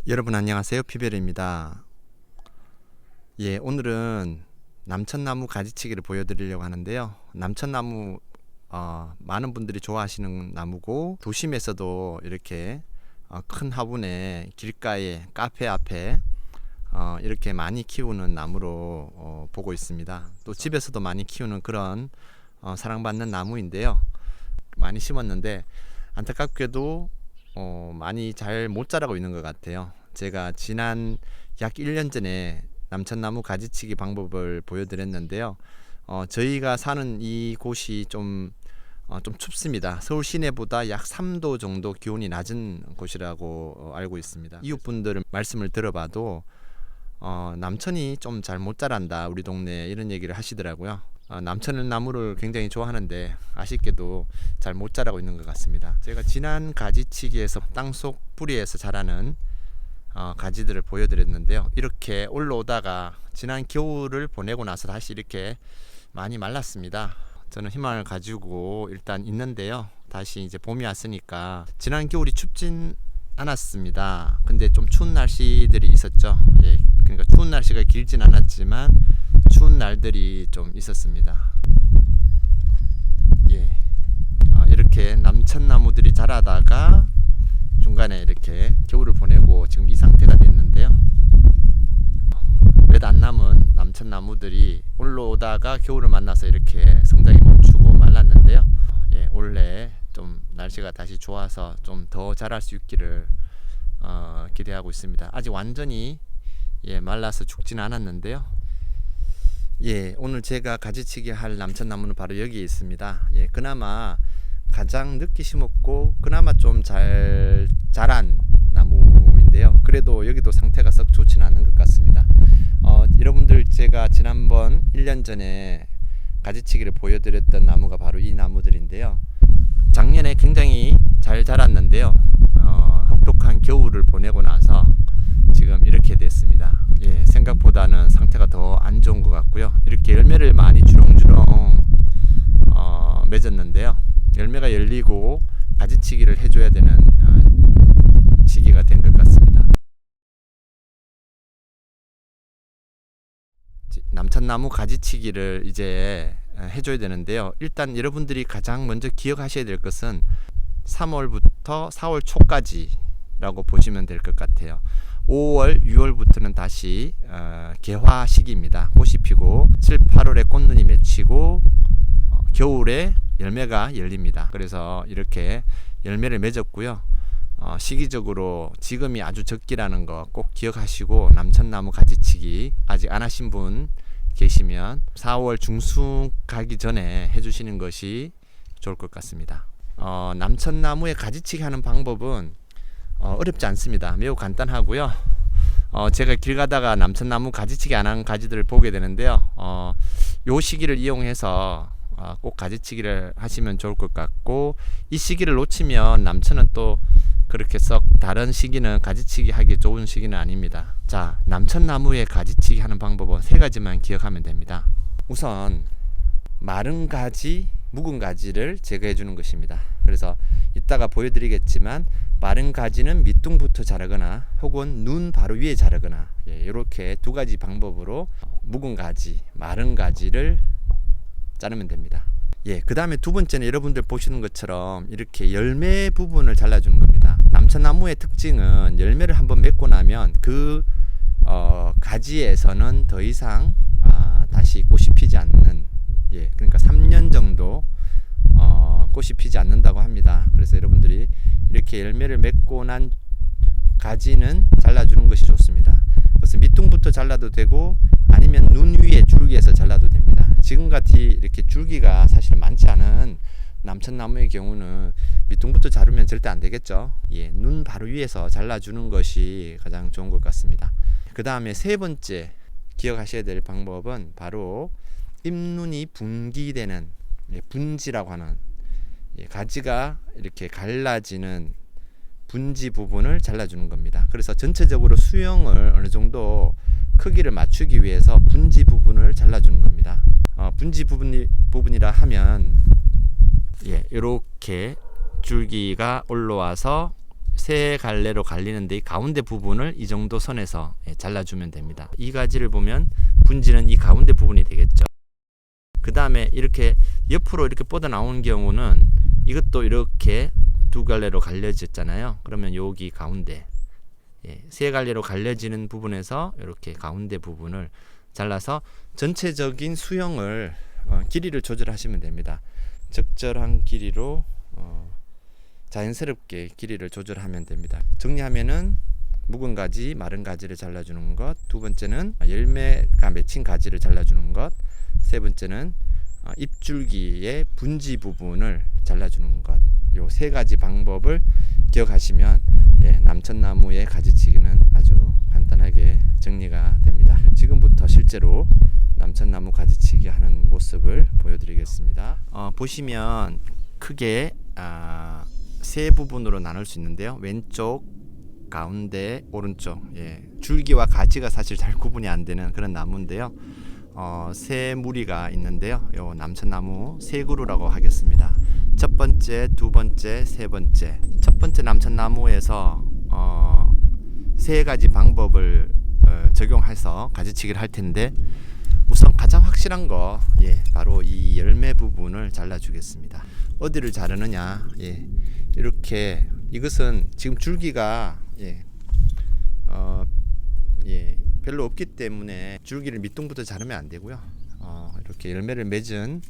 여러분 안녕하세요. 피베르입니다. 오늘은 남천나무 가지치기를 보여드리려고 하는데요. 남천나무 많은 분들이 좋아하시는 나무고 도심에서도 이렇게 큰 화분에 길가에 카페 앞에 이렇게 많이 키우는 나무로 보고 있습니다. 또 집에서도 많이 키우는 그런 사랑받는 나무인데요. 많이 심었는데 안타깝게도 많이 잘 못 자라고 있는 것 같아요. 제가 지난 약 1년 전에 남천나무 가지치기 방법을 보여드렸는데요. 저희가 사는 이곳이 좀 춥습니다. 서울 시내보다 약 3도 정도 기온이 낮은 곳이라고 알고 있습니다. 이웃분들 말씀을 들어봐도 남천이 좀 잘 못 자란다 우리 동네에, 이런 얘기를 하시더라고요. 남천 나무를 굉장히 좋아하는데 아쉽게도 잘 못 자라고 있는 것 같습니다. 제가 지난 가지치기에서 땅속 뿌리에서 자라는 가지들을 보여드렸는데요. 이렇게 올라오다가 지난 겨울을 보내고 나서 다시 이렇게 많이 말랐습니다. 저는 희망을 가지고 일단 있는데요. 다시 이제 봄이 왔으니까, 지난 겨울이 춥진 않았습니다. 근데 좀 추운 날씨들이 있었죠. 그러니까 추운 날씨가 길진 않았지만 추운 날들이 좀 있었습니다. 이렇게 남천나무들이 자라다가 중간에 이렇게 겨울을 보내고 지금 이 상태가 됐는데요. 몇 안 남은 남천나무들이 올라오다가 겨울을 만나서 이렇게 성장이 멈추고 말랐는데요. 올해 좀 날씨가 다시 좋아서 좀 더 자랄 수 있기를 기대하고 있습니다. 아직 완전히 말라서 죽지는 않았는데요. 오늘 제가 가지치기 할 남천나무는 바로 여기에 있습니다. 그나마 가장 늦게 심었고 그나마 좀 잘 자란 나무인데요. 그래도 여기도 상태가 썩 좋지는 않은 것 같습니다. 여러분들, 제가 지난번 1년 전에 가지치기를 보여드렸던 나무가 바로 이 나무들인데요. 작년에 굉장히 잘 자랐는데요. 혹독한 겨울을 보내고 나서 지금 이렇게 됐습니다. 생각보다는 상태가 더 안 좋은 것 같고요. 이렇게 열매를 많이 주렁주렁 맺었는데요. 열매가 열리고 가지치기를 해줘야 되는 시기가 된 것 같습니다. 남천나무 가지치기를 이제 해줘야 되는데요. 일단 여러분들이 가장 먼저 기억하셔야 될 것은 3월부터 4월 초까지라고 보시면 될 것 같아요. 5월, 6월부터는 다시 개화 시기입니다. 꽃이 피고 7, 8월에 꽃눈이 맺히고 겨울에 열매가 열립니다. 그래서 이렇게 열매를 맺었고요. 시기적으로 지금이 아주 적기라는 거 꼭 기억하시고, 남천나무 가지치기 아직 안 하신 분 계시면 4월 중순 가기 전에 해주시는 것이 좋을 것 같습니다. 남천나무에 가지치기 하는 방법은 어렵지 않습니다. 매우 간단하고요. 제가 길 가다가 남천나무 가지치기 안 한 가지들을 보게 되는데요. 요 시기를 이용해서 꼭 가지치기를 하시면 좋을 것 같고, 이 시기를 놓치면 남천은 또 그렇게 썩 다른 시기는 가지치기 하기 좋은 시기는 아닙니다. 자, 남천나무에 가지치기 하는 방법은 3가지만 기억하면 됩니다. 우선 마른 가지, 묵은 가지를 제거해 주는 것입니다. 그래서 이따가 보여드리겠지만 마른 가지는 밑둥부터 자르거나 혹은 눈 바로 위에 자르거나, 이렇게 2가지 방법으로 묵은 가지, 마른 가지를 자르면 됩니다. 그 다음에 2번째는 여러분들 보시는 것처럼 이렇게 열매 부분을 잘라주는 겁니다. 남천나무의 특징은 열매를 한번 맺고 나면 그 가지에서는 더 이상 다시 꽃이 피지 않는, 그러니까 3년 정도 꽃이 피지 않는다고 합니다. 그래서 여러분들이 이렇게 열매를 맺고 난 가지는 잘라주는 것이 좋습니다. 그래서 밑둥부터 잘라도 되고 아니면 눈 위에 줄기에서 잘라도 됩니다. 지금같이 이렇게 줄기가 사실 많지 않은 남천나무의 경우는 밑둥부터 자르면 절대 안 되겠죠. 눈 바로 위에서 잘라주는 것이 가장 좋은 것 같습니다. 그 다음에 3번째 기억하셔야 될 방법은 바로 잎눈이 분기되는, 분지라고 하는, 가지가 이렇게 갈라지는 분지 부분을 잘라주는 겁니다. 그래서 전체적으로 수영을 어느 정도 크기를 맞추기 위해서 분지 부분을 잘라주는 겁니다. 분지 부분이라 하면 이렇게 줄기가 올라와서 세 갈래로 갈리는데 이 가운데 부분을 이 정도 선에서 잘라주면 됩니다. 이 가지를 보면 분지는 이 가운데 부분이 되겠죠. 그 다음에 이렇게 옆으로 이렇게 뻗어 나온 경우는 이것도 이렇게 두 갈래로 갈려졌잖아요. 그러면 여기 가운데 세 갈래로 갈려지는 부분에서 이렇게 가운데 부분을 잘라서 전체적인 수형을 길이를 조절하시면 됩니다. 적절한 길이로 자연스럽게 길이를 조절하면 됩니다. 정리하면은 묵은 가지, 마른 가지를 잘라주는 것, 두 번째는 열매가 맺힌 가지를 잘라주는 것, 세 번째는 잎줄기의 분지 부분을 잘라주는 것. 요 세 가지 방법을 기억하시면 남천나무의 가지치기는 아주 간단하게 정리가 됩니다. 지금부터 실제로 남천나무 가지치기 하는 모습을 보여드리겠습니다. 보시면 크게 세 부분으로 나눌 수 있는데요. 왼쪽, 가운데, 오른쪽. 줄기와 가지가 사실 잘 구분이 안 되는 그런 나무인데요. 세 무리가 있는데요. 요 남천나무 세 그루라고 하겠습니다. 첫 번째, 두 번째, 세 번째. 첫 번째 남천나무에서 세 가지 방법을 적용해서 가지치기를 할 텐데, 우선 가장 확실한 거 바로 이 열매 부분을 잘라주겠습니다. 어디를 자르느냐? 이렇게 이것은 지금 줄기가 별로 없기 때문에 줄기를 밑둥부터 자르면 안 되고요. 이렇게 열매를 맺은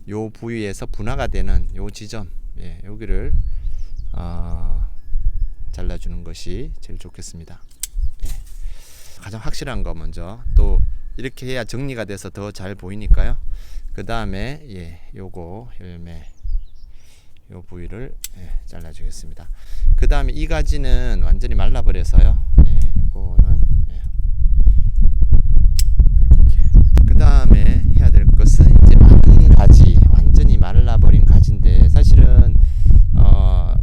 요 부위에서 분화가 되는 요 지점, 여기를 잘라주는 것이 제일 좋겠습니다. 가장 확실한 거 먼저, 또 이렇게 해야 정리가 돼서 더 잘 보이니까요. 그 다음에 요거 열매 요 부위를 잘라주겠습니다. 그 다음에 이 가지는 완전히 말라버려서요. 요거는 이렇게. 그 다음에 해야 될 것은 이제 마른 가지, 완전히 말라버린 가지인데, 사실은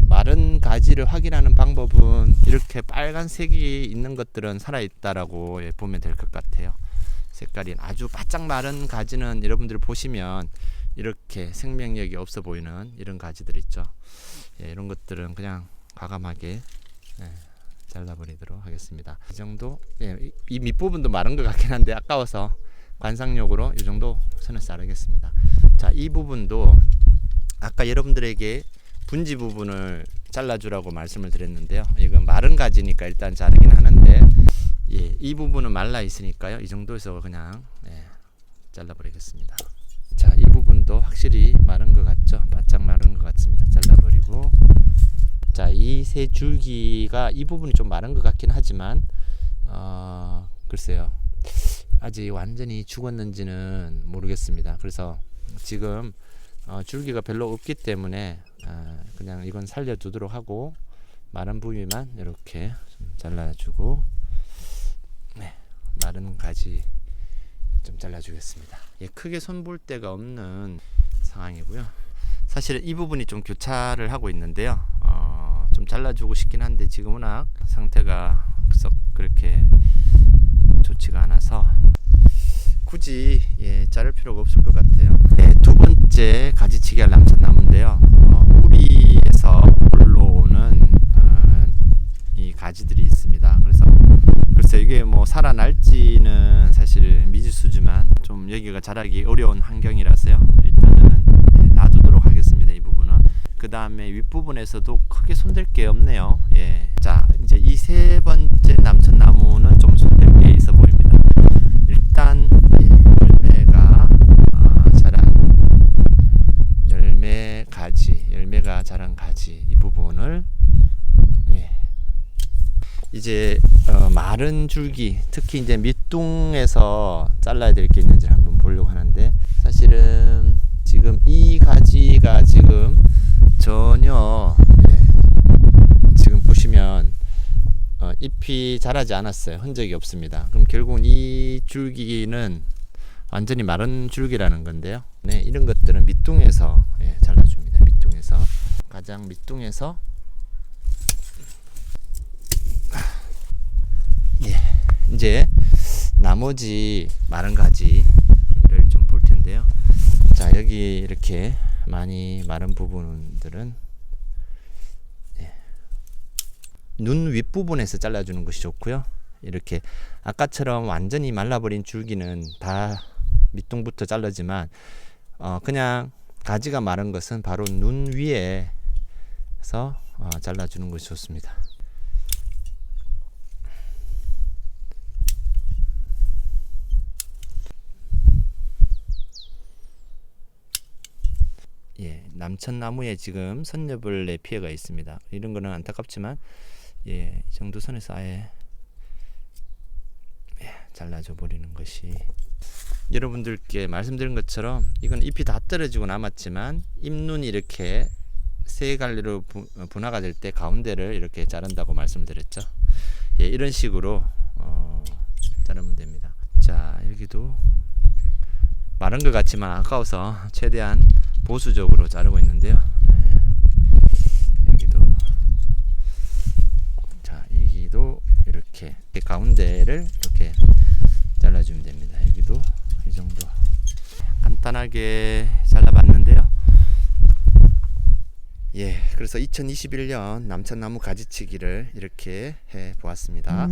마른 가지를 확인하는 방법은 이렇게 빨간색이 있는 것들은 살아있다라고 보면 될 것 같아요. 색깔이 아주 바짝 마른 가지는 여러분들 보시면 이렇게 생명력이 없어 보이는 이런 가지들 있죠. 이런 것들은 그냥 과감하게 잘라버리도록 하겠습니다. 이 정도. 이 밑부분도 마른 것 같긴 한데 아까워서 관상용으로 이 정도 선을 자르겠습니다. 자, 이 부분도 아까 여러분들에게 분지 부분을 잘라주라고 말씀을 드렸는데요. 이건 마른 가지니까 일단 자르긴 하는데, 이 부분은 말라 있으니까요. 이 정도에서 그냥 잘라버리겠습니다. 자, 이 부분도 확실히 마른 것 같죠? 바짝 마른 것 같습니다. 잘라버리고, 자, 이 세 줄기가 이 부분이 좀 마른 것 같긴 하지만 글쎄요, 아직 완전히 죽었는지는 모르겠습니다. 그래서 지금 줄기가 별로 없기 때문에 그냥 이건 살려두도록 하고, 마른 부위만 이렇게 좀 잘라주고, 마른 가지 좀 잘라주겠습니다. 크게 손볼 데가 없는 상황이고요. 사실 이 부분이 좀 교차를 하고 있는데요. 좀 잘라주고 싶긴 한데 지금 워낙 상태가 그렇게 좋지가 않아서 굳이 자를 필요가 없을 것 같아요. 두 번째 가지치기 할 남천나무인데요. 뿌리에서 올라오는 이 가지들이 있습니다. 그래서 글쎄 이게 뭐 살아날지는 사실 미지수지만 좀 여기가 자라기 어려운 환경이라서요. 일단은 놔두도록 하겠습니다. 이 부분은. 그 다음에 윗부분에서도 크게 손댈 게 없네요. 자, 이제 이 세 번째 남천나무는 좀 손댈 게 있어 보입니다. 일단 열매가 자란 가지 이 부분을 이제 마른 줄기, 특히 이제 밑둥에서 잘라야 될 게 있는지 한번 보려고 하는데, 사실은 지금 이 가지가 지금 전혀 지금 보시면 잎이 자라지 않았어요. 흔적이 없습니다. 그럼 결국은 이 줄기는 완전히 마른 줄기라는 건데요. 이런 것들은 밑둥에서 잘라줍니다. 밑둥에서, 가장 밑둥에서 이제 나머지 마른 가지를 좀 볼 텐데요. 자, 여기 이렇게 많이 마른 부분들은 눈 윗부분에서 잘라주는 것이 좋고요. 이렇게 아까처럼 완전히 말라버린 줄기는 다 밑둥부터 자르지만 그냥 가지가 마른 것은 바로 눈 위에서 잘라주는 것이 좋습니다. 예, 남천나무에 지금 선녀벌레 피해가 있습니다. 이런 거는 안타깝지만 이 정도 선에서 아예 잘라줘 버리는 것이, 여러분들께 말씀드린 것처럼 이건 잎이 다 떨어지고 남았지만 잎눈이 이렇게 세 갈래로 분화가 될 때 가운데를 이렇게 자른다고 말씀을 드렸죠. 예, 이런 식으로 자르면 됩니다. 자, 여기도 마른 것 같지만 아까워서 최대한 보수적으로 자르고 있는데요. 여기도, 자, 여기도 이렇게 가운데를 이렇게 잘라주면 됩니다. 여기도 이 정도 간단하게 잘라봤는데요. 예, 그래서 2021년 남천나무 가지치기를 이렇게 해 보았습니다.